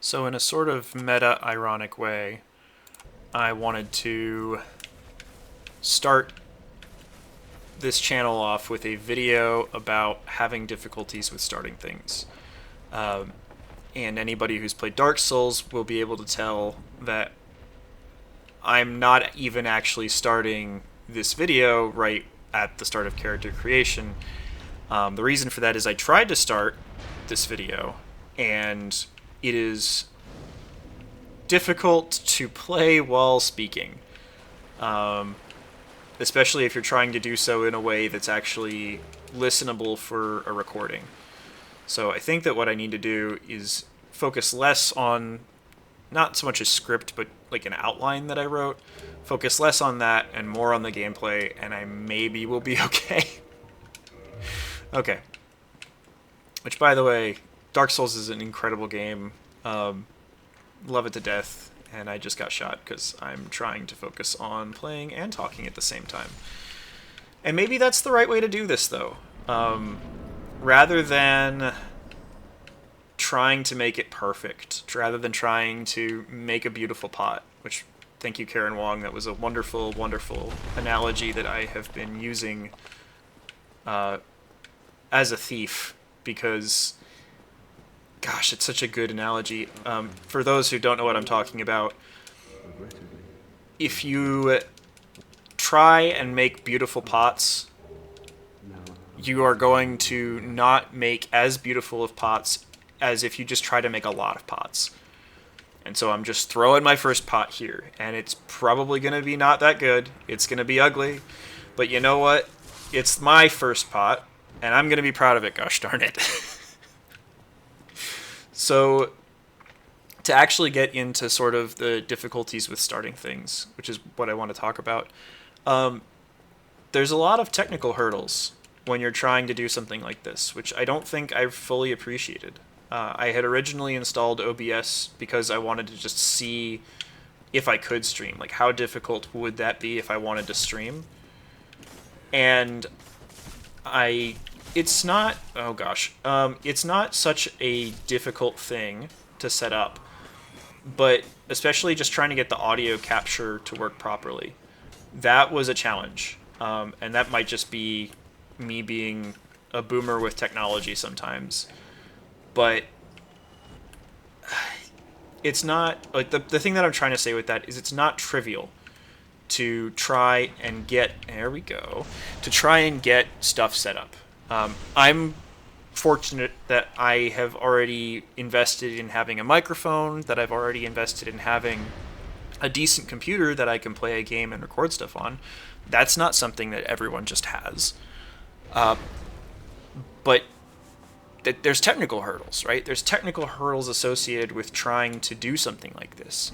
So in a sort of meta-ironic way, I wanted to start this channel off with a video about having difficulties with starting things. Um, and anybody who's played Dark Souls will be able to tell that I'm not even actually starting this video right at the start of character creation. The reason for that is I tried to start this video, and it is difficult to play while speaking, especially if you're trying to do so in a way that's actually listenable for a recording. So I think that what I need to do is focus less on not so much a script, but like an outline that I wrote. Focus less on that and more on the gameplay, and I maybe will be okay. Okay. Which, by the way, Dark Souls is an incredible game. Love it to death, and I just got shot because I'm trying to focus on playing and talking at the same time. And maybe that's the right way to do this, though. Rather than trying to make it perfect, rather than trying to make a beautiful pot, which, thank you, Karen Wong, that was a wonderful, wonderful analogy that I have been using as a thief, because gosh, it's such a good analogy. For those who don't know what I'm talking about, if you try and make beautiful pots, you are going to not make as beautiful of pots as if you just try to make a lot of pots. And so I'm just throwing my first pot here, and it's probably going to be not that good. It's going to be ugly, but you know what? It's my first pot, and I'm going to be proud of it, gosh darn it. So, to actually get into sort of the difficulties with starting things, which is what I want to talk about, there's a lot of technical hurdles when you're trying to do something like this, which I don't think I've fully appreciated. I had originally installed OBS because I wanted to just see if I could stream. Like, how difficult would that be if I wanted to stream? And it's not, oh gosh, it's not such a difficult thing to set up, but especially just trying to get the audio capture to work properly. That was a challenge, and that might just be me being a boomer with technology sometimes, but it's not, like, the thing that I'm trying to say with that is it's not trivial to try and get, there we go, to try and get stuff set up. I'm fortunate that I have already invested in having a microphone, that I've already invested in having a decent computer that I can play a game and record stuff on. That's not something that everyone just has. But there's technical hurdles, right? There's technical hurdles associated with trying to do something like this.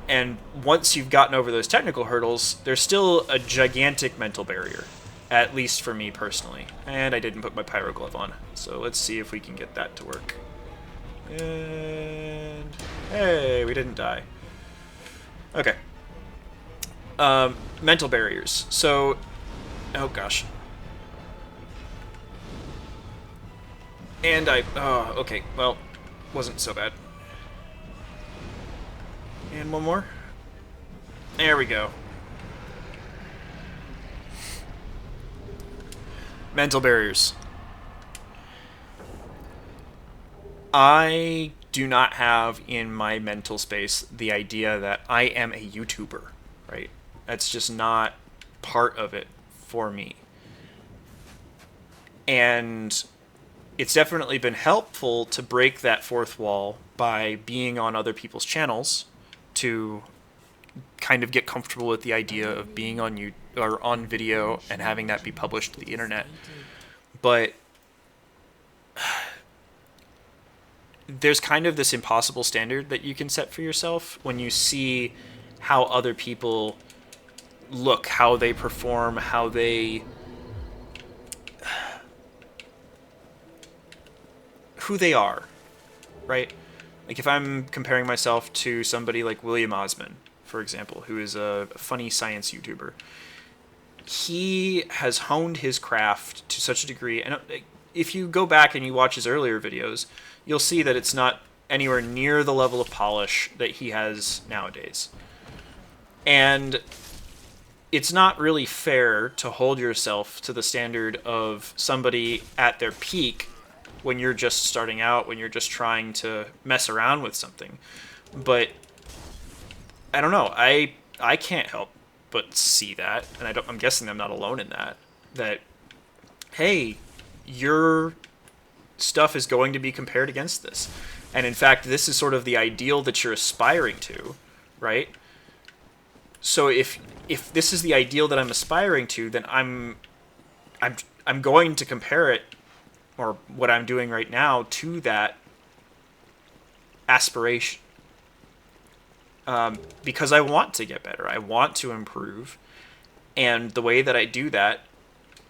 And once you've gotten over those technical hurdles, there's still a gigantic mental barrier. At least for me personally. And I didn't put my pyro glove on. So let's see if we can get that to work. And hey, we didn't die. Okay. Mental barriers. So, oh gosh. And oh, okay, well, wasn't so bad. And one more. There we go. Mental barriers. I do not have in my mental space the idea that I am a YouTuber, right? That's just not part of it for me. And it's definitely been helpful to break that fourth wall by being on other people's channels to kind of get comfortable with the idea of being on YouTube or on video and having that be published to the internet. But there's kind of this impossible standard that you can set for yourself when you see how other people look, how they perform, how they who they are, right? Like, if I'm comparing myself to somebody like William Osman, for example, who is a funny science YouTuber, he has honed his craft to such a degree, and if you go back and you watch his earlier videos, you'll see that it's not anywhere near the level of polish that he has nowadays. And it's not really fair to hold yourself to the standard of somebody at their peak when you're just starting out, when you're just trying to mess around with something. But I don't know. I can't help but see that, and I'm guessing I'm not alone in that. That, hey, your stuff is going to be compared against this, and in fact, this is sort of the ideal that you're aspiring to, right? So if this is the ideal that I'm aspiring to, then I'm going to compare it, or what I'm doing right now, to that aspiration. Because I want to get better. I want to improve. And the way that I do that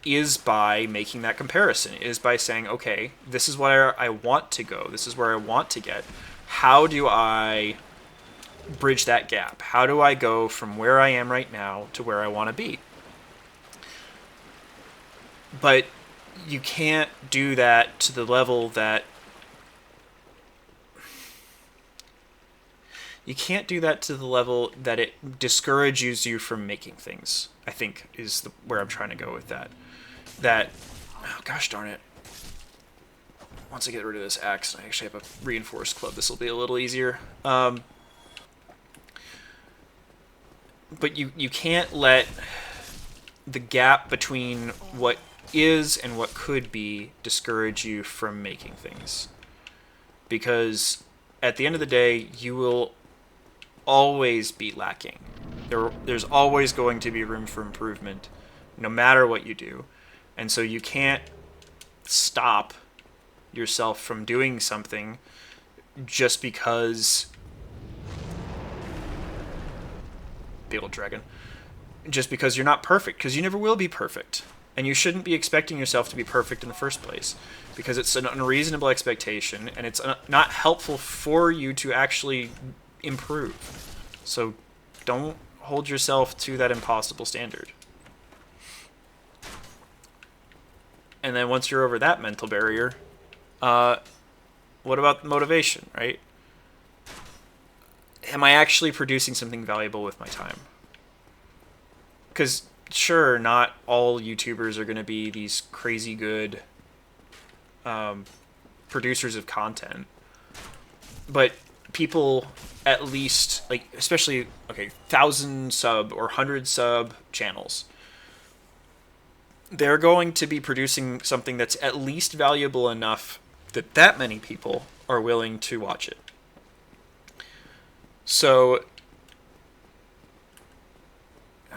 is by making that comparison, is by saying, okay, this is where I want to go. This is where I want to get. How do I bridge that gap? How do I go from where I am right now to where I want to be? But you can't do that to the level that it discourages you from making things, I think, is where I'm trying to go with that. Oh, gosh darn it. Once I get rid of this axe and I actually have a reinforced club, this will be a little easier. But you can't let the gap between what is and what could be discourage you from making things. Because at the end of the day, you will always be lacking. There's always going to be room for improvement, no matter what you do. And so you can't stop yourself from doing something just because... Beetle Dragon. Just because you're not perfect, because you never will be perfect. And you shouldn't be expecting yourself to be perfect in the first place, because it's an unreasonable expectation, and it's not helpful for you to actually improve. So don't hold yourself to that impossible standard. And then once you're over that mental barrier, what about motivation, right? Am I actually producing something valuable with my time? Because sure, not all YouTubers are going to be these crazy good producers of content, but people at least, like, especially, okay, 1,000 sub or 100 sub channels, they're going to be producing something that's at least valuable enough that many people are willing to watch it. So,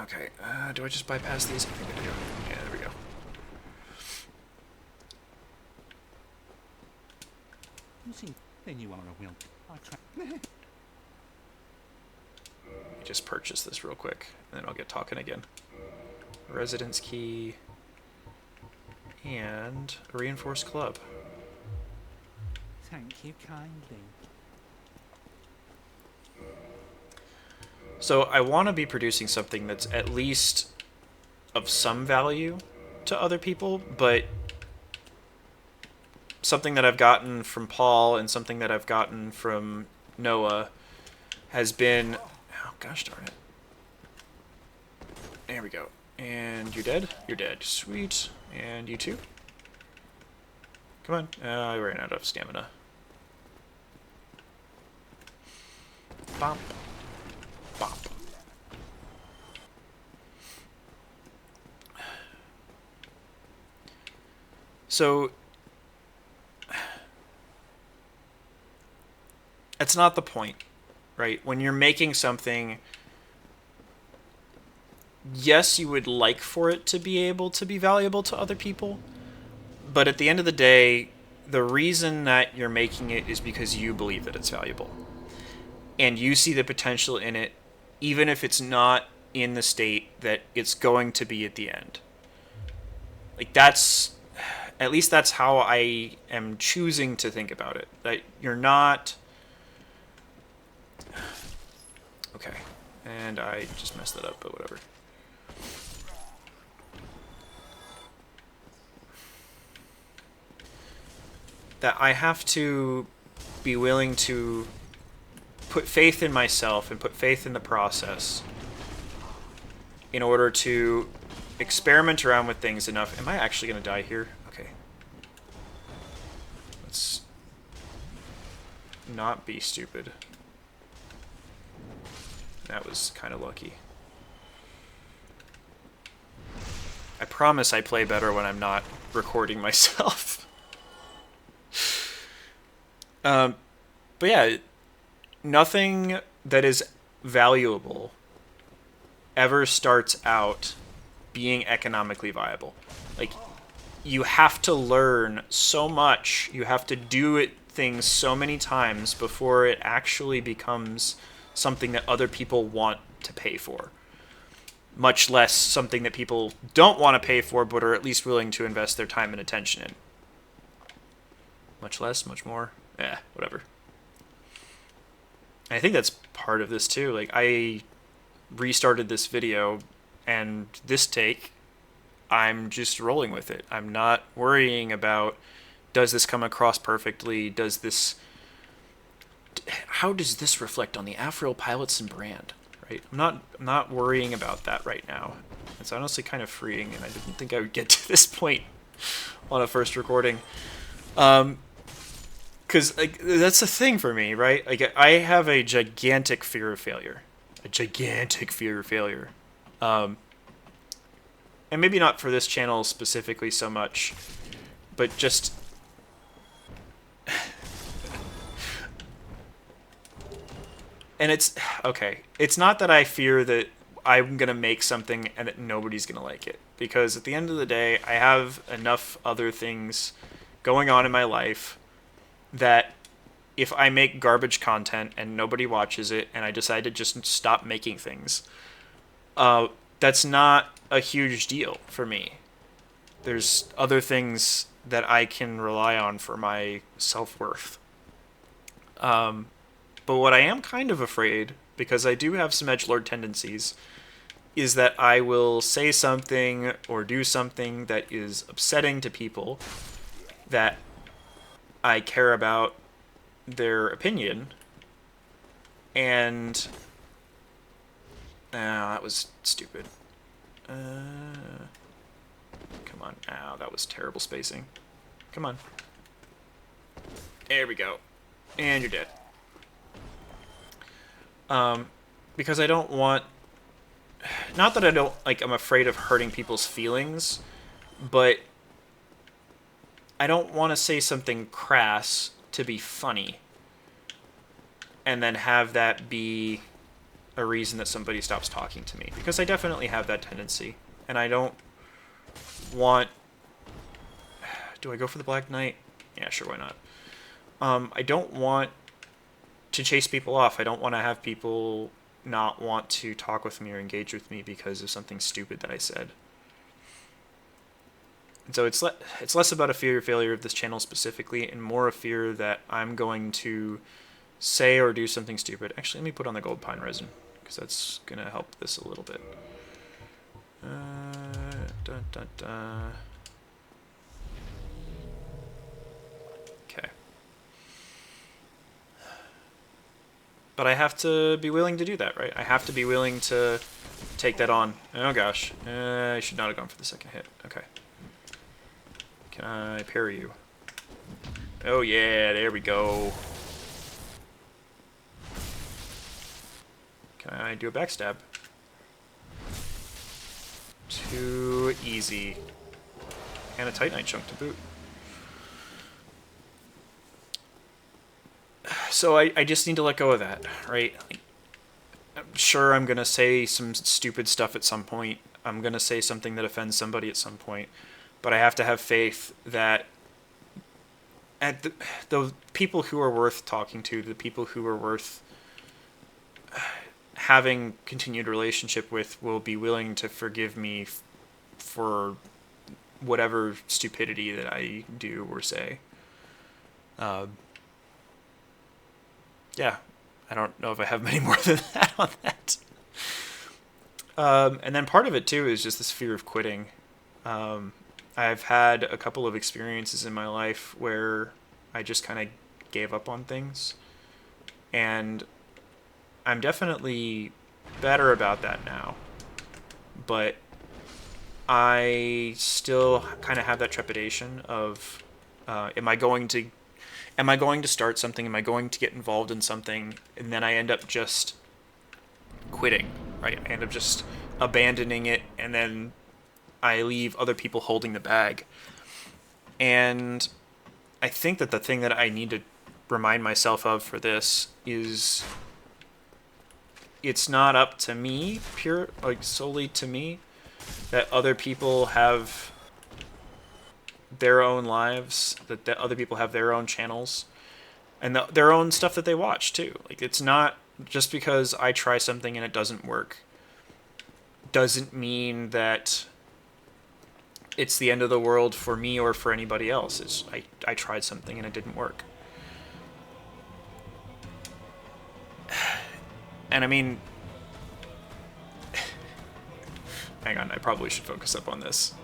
okay, do I just bypass these? I think I do. Yeah, there we go. Then you are a will. Just purchase this real quick, and then I'll get talking again. Residence key and a reinforced club. Thank you kindly. So I want to be producing something that's at least of some value to other people, but something that I've gotten from Paul and something that I've gotten from Noah has been... Oh, gosh darn it. There we go. And you're dead? You're dead. Sweet. And you too? Come on. I ran out of stamina. Bop. Bop. So... That's not the point, right? When you're making something, yes, you would like for it to be able to be valuable to other people, but at the end of the day, the reason that you're making it is because you believe that it's valuable. And you see the potential in it, even if it's not in the state that it's going to be at the end. Like, that's... At least that's how I am choosing to think about it. That you're not... Okay, and I just messed that up, but whatever. that I have to be willing to put faith in myself and put faith in the process in order to experiment around with things enough. Am I actually going to die here? Okay. Let's not be stupid. That was kind of lucky. I promise I play better when I'm not recording myself. But yeah, nothing that is valuable ever starts out being economically viable. Like, you have to learn so much, you have to do things so many times before it actually becomes something that other people want to pay for. Much less something that people don't want to pay for, but are at least willing to invest their time and attention in. Much less, much more. Whatever. And I think that's part of this too. Like, I restarted this video, and this take, I'm just rolling with it. I'm not worrying about, does this come across perfectly? How does this reflect on the Afriel Pilotson brand? Right? I'm not worrying about that right now. It's honestly kind of freeing, and I didn't think I would get to this point on a first recording. Because like, that's the thing for me, right? Like, I have a gigantic fear of failure. A gigantic fear of failure. And maybe not for this channel specifically so much, but just... And it's... Okay. It's not that I fear that I'm going to make something and that nobody's going to like it. Because at the end of the day, I have enough other things going on in my life that if I make garbage content and nobody watches it and I decide to just stop making things, that's not a huge deal for me. There's other things that I can rely on for my self-worth. But what I am kind of afraid, because I do have some edgelord tendencies, is that I will say something or do something that is upsetting to people that I care about their opinion, and that was stupid. Come on. Ow, that was terrible spacing. Come on. There we go. And you're dead. Because I don't want... Not that I don't... Like, I'm afraid of hurting people's feelings, but I don't want to say something crass to be funny and then have that be a reason that somebody stops talking to me. Because I definitely have that tendency. And I don't want... Do I go for the Black Knight? Yeah, sure, why not? I don't want to chase people off. I don't want to have people not want to talk with me or engage with me because of something stupid that I said. And so it's less about a fear of failure of this channel specifically, and more a fear that I'm going to say or do something stupid. Actually, let me put on the gold pine resin, because that's going to help this a little bit. Okay. But I have to be willing to do that, right? I have to be willing to take that on. Oh gosh. I should not have gone for the second hit. Okay. Can I parry you? Oh yeah, there we go. Can I do a backstab? Too easy. And a Titanite chunk to boot. So I just need to let go of that, right? I'm sure I'm going to say some stupid stuff at some point. I'm going to say something that offends somebody at some point. But I have to have faith that the people who are worth talking to, the people who are worth having continued relationship with, will be willing to forgive me for whatever stupidity that I do or say. Yeah, I don't know if I have many more than that on that. And then part of it too is just this fear of quitting. I've had a couple of experiences in my life where I just kind of gave up on things. And I'm definitely better about that now. But I still kind of have that trepidation of, am I going to start something? Am I going to get involved in something? And then I end up just quitting, right? I end up just abandoning it, and then I leave other people holding the bag. And I think that the thing that I need to remind myself of for this is it's not up to me, solely to me, that other people have their own lives, that other people have their own channels, and their own stuff that they watch too. Like, it's not just because I try something and it doesn't work, doesn't mean that it's the end of the world for me or for anybody else. I tried something and it didn't work. And I mean, hang on, I probably should focus up on this.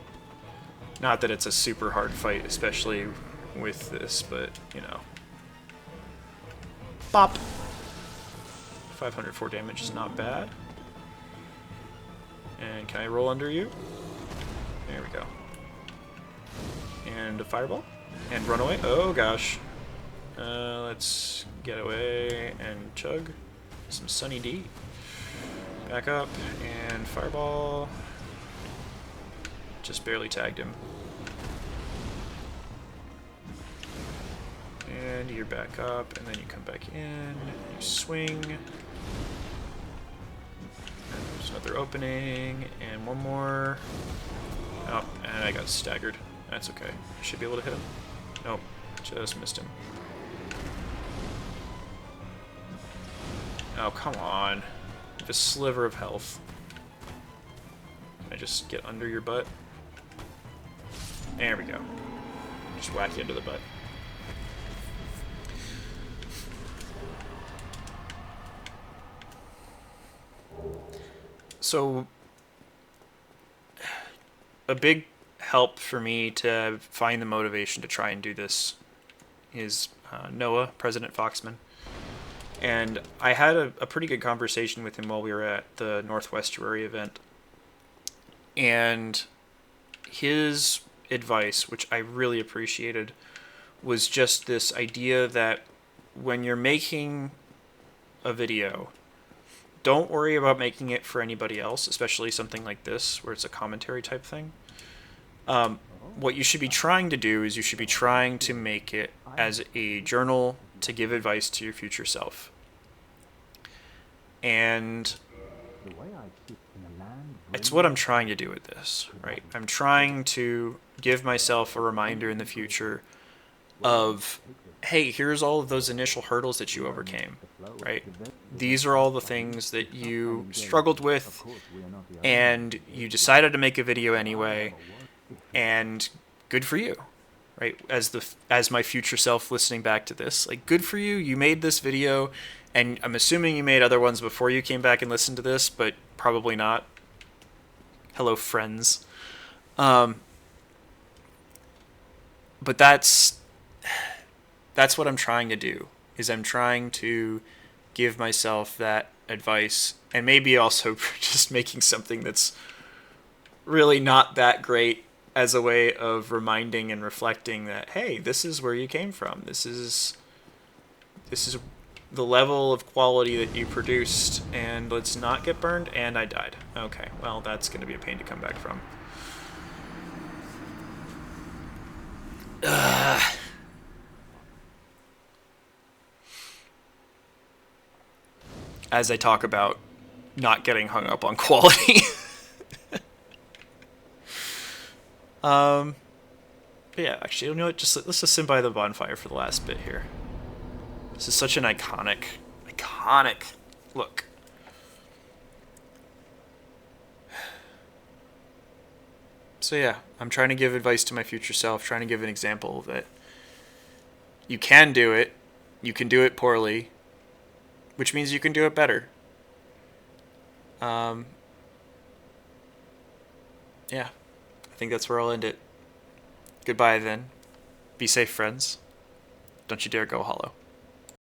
Not that it's a super hard fight, especially with this, but, you know. Bop! 504 damage is not bad. And can I roll under you? There we go. And a fireball. And run away. Oh gosh. Let's get away and chug. Some Sunny D. Back up and fireball. Just barely tagged him. And you're back up, and then you come back in, you swing. And there's another opening, and one more. Oh, and I got staggered. That's okay. I should be able to hit him. Nope, just missed him. Oh, come on. I have a sliver of health. Can I just get under your butt? There we go. Just whack you into the butt. So, a big help for me to find the motivation to try and do this is Noah, President Foxman. And I had a pretty good conversation with him while we were at the Northwestuary event. And his advice, which I really appreciated, was just this idea that when you're making a video, don't worry about making it for anybody else, especially something like this, where it's a commentary type thing. What you should be trying to do is you should be trying to make it as a journal to give advice to your future self. And it's what I'm trying to do with this, right? I'm trying to give myself a reminder in the future of, hey, here's all of those initial hurdles that you overcame, right? These are all the things that you struggled with, and you decided to make a video anyway, and good for you, right? As my future self listening back to this, like, good for you. You made this video, and I'm assuming you made other ones before you came back and listened to this, but probably not. Hello, friends. But that's what I'm trying to do, is I'm trying to give myself that advice, and maybe also just making something that's really not that great as a way of reminding and reflecting that, hey, this is where you came from. This is the level of quality that you produced, and let's not get burned. And I died. Okay, well, that's going to be a pain to come back from. As I talk about not getting hung up on quality. But yeah, actually, you know what? Let's just sit by the bonfire for the last bit here. This is such an iconic look. So yeah, I'm trying to give advice to my future self, trying to give an example that you can do it, you can do it poorly, which means you can do it better. Yeah, I think that's where I'll end it. Goodbye then. Be safe, friends. Don't you dare go hollow.